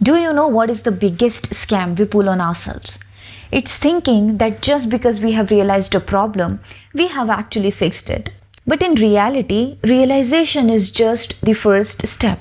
Do you know what is the biggest scam we pull on ourselves? It's thinking that just because we have realized a problem, we have actually fixed it. But in reality, realization is just the first step.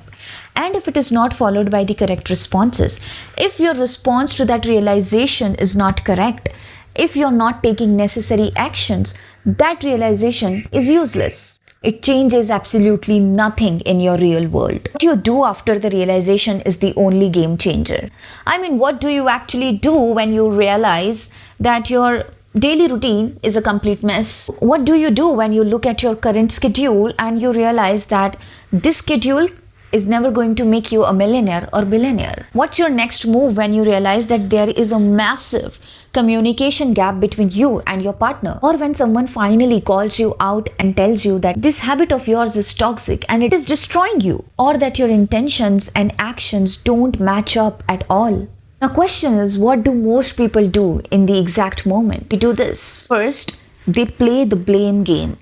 And if it is not followed by the correct responses, if your response to that realization is not correct, if you're not taking necessary actions, that realization is useless. It changes absolutely nothing in your real world. What you do after the realization is the only game changer. I mean, what do you actually do when you realize that your daily routine is a complete mess? What do you do when you look at your current schedule and you realize that this schedule is never going to make you a millionaire or billionaire? What's your next move when you realize that there is a massive communication gap between you and your partner? Or when someone finally calls you out and tells you that this habit of yours is toxic and it is destroying you, or that your intentions and actions don't match up at all? Now, question is, what do most people do in the exact moment? They do this. First, they play the blame game.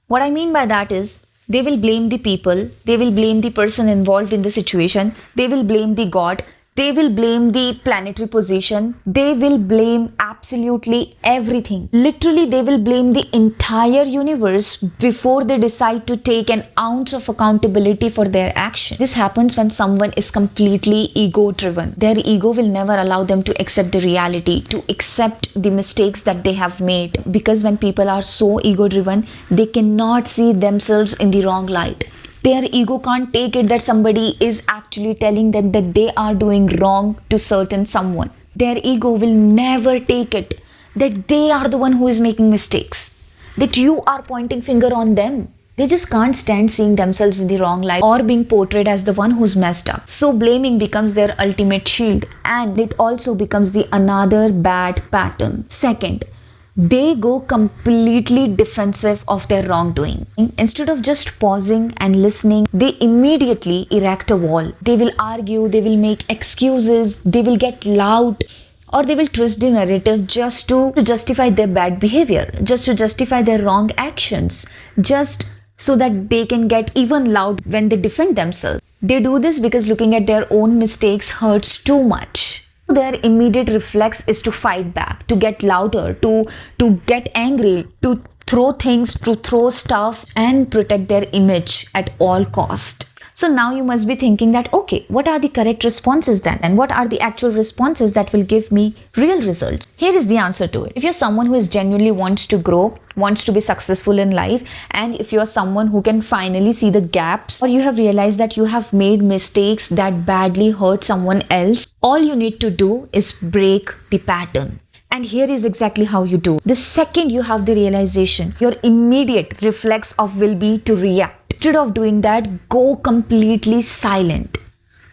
What I mean by that is, they will blame the people, they will blame the person involved in the situation, they will blame the God, they will blame the planetary position, they will blame absolutely everything. Literally, they will blame the entire universe before they decide to take an ounce of accountability for their action. This happens when someone is completely ego-driven. Their ego will never allow them to accept the reality, to accept the mistakes that they have made. Because when people are so ego-driven, they cannot see themselves in the wrong light. Their ego can't take it that somebody is actually telling them that they are doing wrong to certain someone. Their ego will never take it that they are the one who is making mistakes, that you are pointing finger on them. They just can't stand seeing themselves in the wrong light or being portrayed as the one who's messed up. So blaming becomes their ultimate shield, and it also becomes the another bad pattern. Second, they go completely defensive of their wrongdoing. Instead of just pausing and listening, they immediately erect a wall. They will argue, they will make excuses, they will get loud, or they will twist the narrative just to justify their bad behavior, just to justify their wrong actions, just so that they can get even loud when they defend themselves. They do this because looking at their own mistakes hurts too much. Their immediate reflex is to fight back, to get louder, to get angry, to throw things, to throw stuff and protect their image at all cost. So now you must be thinking that, okay, what are the correct responses then? And what are the actual responses that will give me real results? Here is the answer to it. If you're someone who is genuinely wants to grow, wants to be successful in life, and if you're someone who can finally see the gaps, or you have realized that you have made mistakes that badly hurt someone else, all you need to do is break the pattern. And here is exactly how you do. The second you have the realization, your immediate reflex of will be to react. Instead of doing that, go completely silent.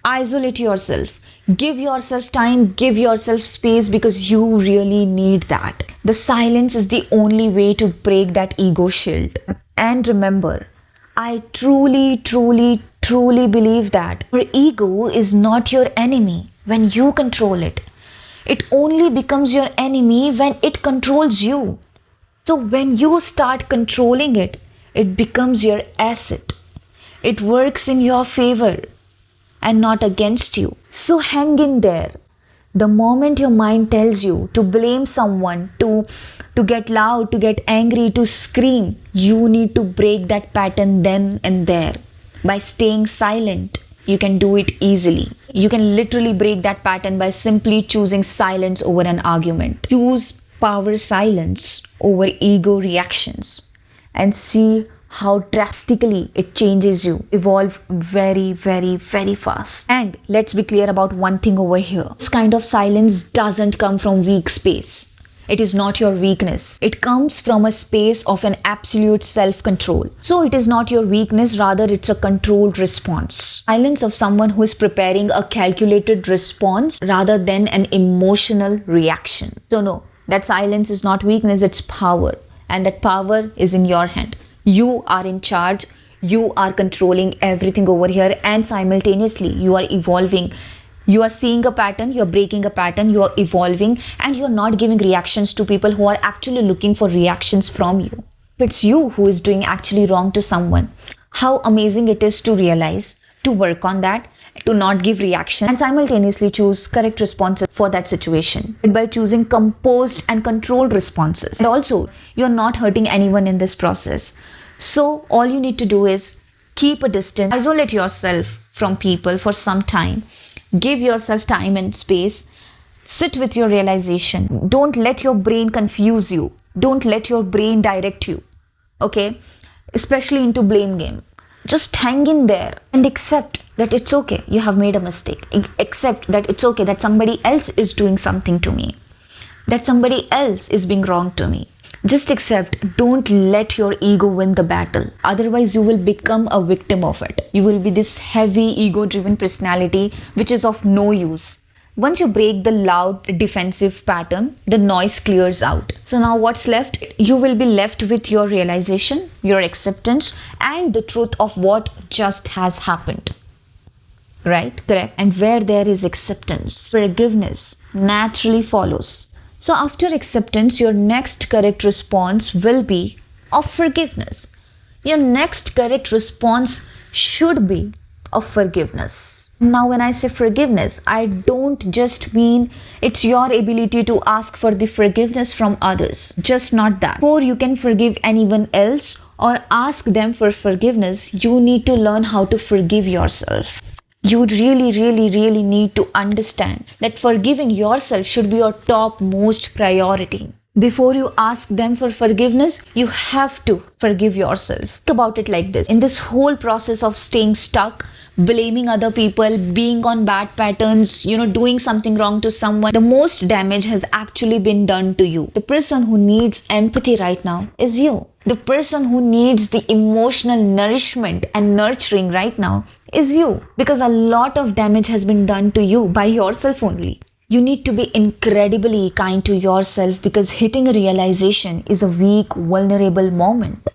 Isolate yourself. Give yourself time, give yourself space, because you really need that. The silence is the only way to break that ego shield. And remember, I truly believe that your ego is not your enemy when you control it. It only becomes your enemy when it controls you. So when you start controlling it, it becomes your asset. It works in your favor and not against you. So hang in there. The moment your mind tells you to blame someone, to get loud, to get angry, to scream, you need to break that pattern then and there. By staying silent, you can do it easily. You can literally break that pattern by simply choosing silence over an argument. Choose power silence over ego reactions, and see how drastically it changes you. Evolve very fast. And let's be clear about one thing over here. This kind of silence doesn't come from weak space. It is not your weakness. It comes from a space of an absolute self-control. So it is not your weakness, rather it's a controlled response. Silence of someone who is preparing a calculated response rather than an emotional reaction. So no, that silence is not weakness, it's power. And that power is in your hand. You are in charge. You are controlling everything over here, and simultaneously you are evolving. You are seeing a pattern, you're breaking a pattern, you're evolving, and you're not giving reactions to people who are actually looking for reactions from you. If it's you who is doing actually wrong to someone, how amazing it is to realize, to work on that, to not give reaction and simultaneously choose correct responses for that situation by choosing composed and controlled responses. And also, you're not hurting anyone in this process. So all you need to do is keep a distance, isolate yourself from people for some time, give yourself time and space, sit with your realization. Don't let your brain confuse you. Don't let your brain direct you. Okay? Especially into blame game. Just hang in there and accept that it's okay. You have made a mistake. Accept that it's okay that somebody else is doing something to me. That somebody else is being wrong to me. Just accept. Don't let your ego win the battle. Otherwise, you will become a victim of it. You will be this heavy ego-driven personality which is of no use. Once you break the loud defensive pattern, the noise clears out. So now what's left? You will be left with your realization, your acceptance, and the truth of what just has happened. Right? Correct. And where there is acceptance, forgiveness naturally follows. So after acceptance, your next correct response will be of forgiveness. Your next correct response should be of forgiveness. Now, when I say forgiveness, I don't just mean it's your ability to ask for the forgiveness from others. Just not that. Before you can forgive anyone else or ask them for forgiveness, you need to learn how to forgive yourself. You really need to understand that forgiving yourself should be your topmost priority. Before you ask them for forgiveness, you have to forgive yourself. Think about it like this. In this whole process of staying stuck, blaming other people, being on bad patterns, doing something wrong to someone, the most damage has actually been done to you. The person who needs empathy right now is you. The person who needs the emotional nourishment and nurturing right now is you. Because a lot of damage has been done to you by yourself only. You need to be incredibly kind to yourself because hitting a realization is a weak, vulnerable moment.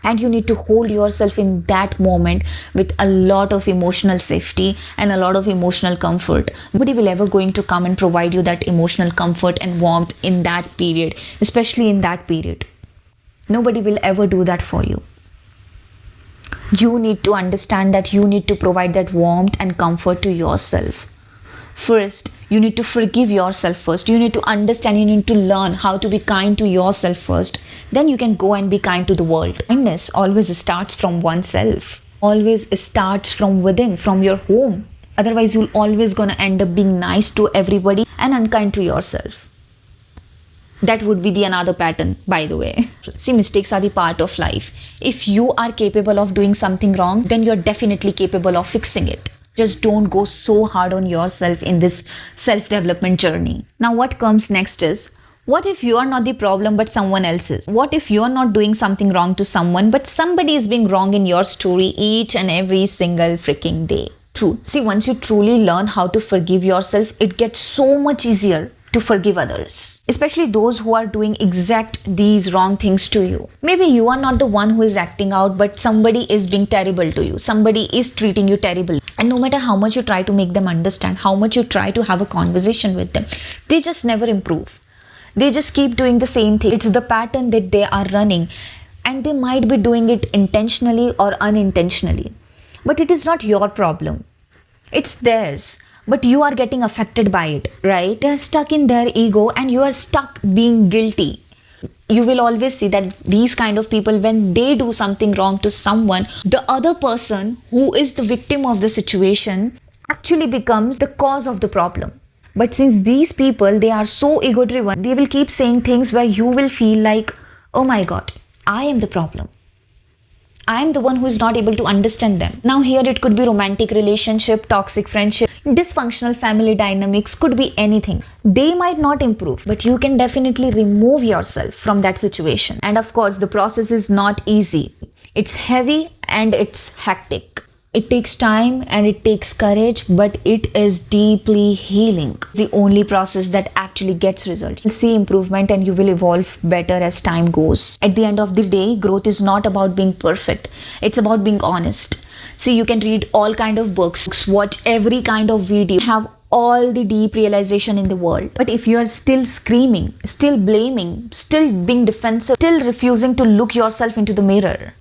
And you need to hold yourself in that moment with a lot of emotional safety and a lot of emotional comfort. Nobody will ever going to come and provide you that emotional comfort and warmth in that period, especially in that period. Nobody will ever do that for you. You need to understand that you need to provide that warmth and comfort to yourself. First, you need to forgive yourself first. You need to understand, you need to learn how to be kind to yourself first. Then you can go and be kind to the world. Kindness always starts from oneself. Always starts from within, from your home. Otherwise, you'll always gonna end up being nice to everybody and unkind to yourself. That would be the another pattern, by the way. See, mistakes are the part of life. If you are capable of doing something wrong, then you're definitely capable of fixing it. Just don't go so hard on yourself in this self-development journey. Now, what comes next is, what if you are not the problem but someone else is? What if you are not doing something wrong to someone but somebody is being wrong in your story each and every single freaking day? True. See, once you truly learn how to forgive yourself, it gets so much easier to forgive others, especially those who are doing exact these wrong things to you. Maybe you are not the one who is acting out, but somebody is being terrible to you. Somebody is treating you terribly. And no matter how much you try to make them understand, how much you try to have a conversation with them, they just never improve. They just keep doing the same thing. It's the pattern that they are running, and they might be doing it intentionally or unintentionally. But it is not your problem. It's theirs. But you are getting affected by it, right? They're stuck in their ego and you are stuck being guilty. You will always see that these kind of people, when they do something wrong to someone, the other person who is the victim of the situation actually becomes the cause of the problem. But since these people, they are so ego driven, they will keep saying things where you will feel like, oh my God, I am the problem. I am the one who is not able to understand them. Now here it could be romantic relationship, toxic friendship, dysfunctional family dynamics, could be anything. They might not improve, but you can definitely remove yourself from that situation. And of course, the process is not easy. It's heavy and it's hectic. It takes time and it takes courage, but it is deeply healing. The only process that actually gets results. You'll see improvement and you will evolve better as time goes. At the end of the day, growth is not about being perfect. It's about being honest. See, you can read all kind of books, watch every kind of video, have all the deep realization in the world. But if you are still screaming, still blaming, still being defensive, still refusing to look yourself into the mirror,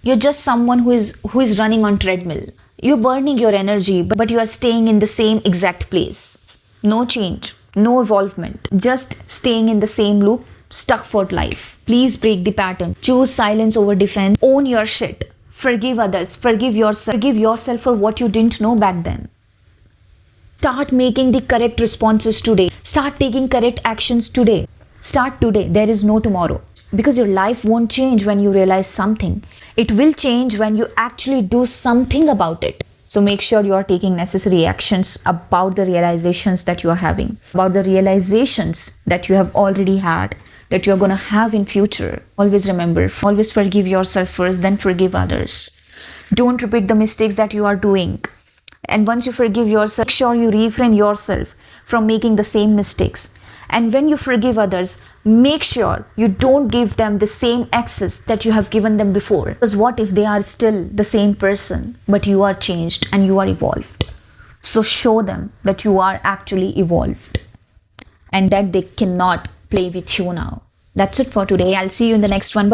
you're just someone who is running on treadmill. You're burning your energy, but you are staying in the same exact place. No change, no evolvement, just staying in the same loop, stuck for life. Please break the pattern. Choose silence over defense. Own your shit. Forgive others. Forgive yourself. Forgive yourself for what you didn't know back then. Start making the correct responses today. Start taking correct actions today. Start today. There is no tomorrow. Because your life won't change when you realize something. It will change when you actually do something about it. So make sure you are taking necessary actions about the realizations that you are having, about the realizations that you have already had, that you are going to have in future. Always remember, always forgive yourself first, then forgive others. Don't repeat the mistakes that you are doing. And once you forgive yourself, make sure you refrain yourself from making the same mistakes. And when you forgive others, make sure you don't give them the same access that you have given them before. Because what if they are still the same person, but you are changed and you are evolved? So show them that you are actually evolved and that they cannot play with you now. That's it for today. I'll see you in the next one. Bye.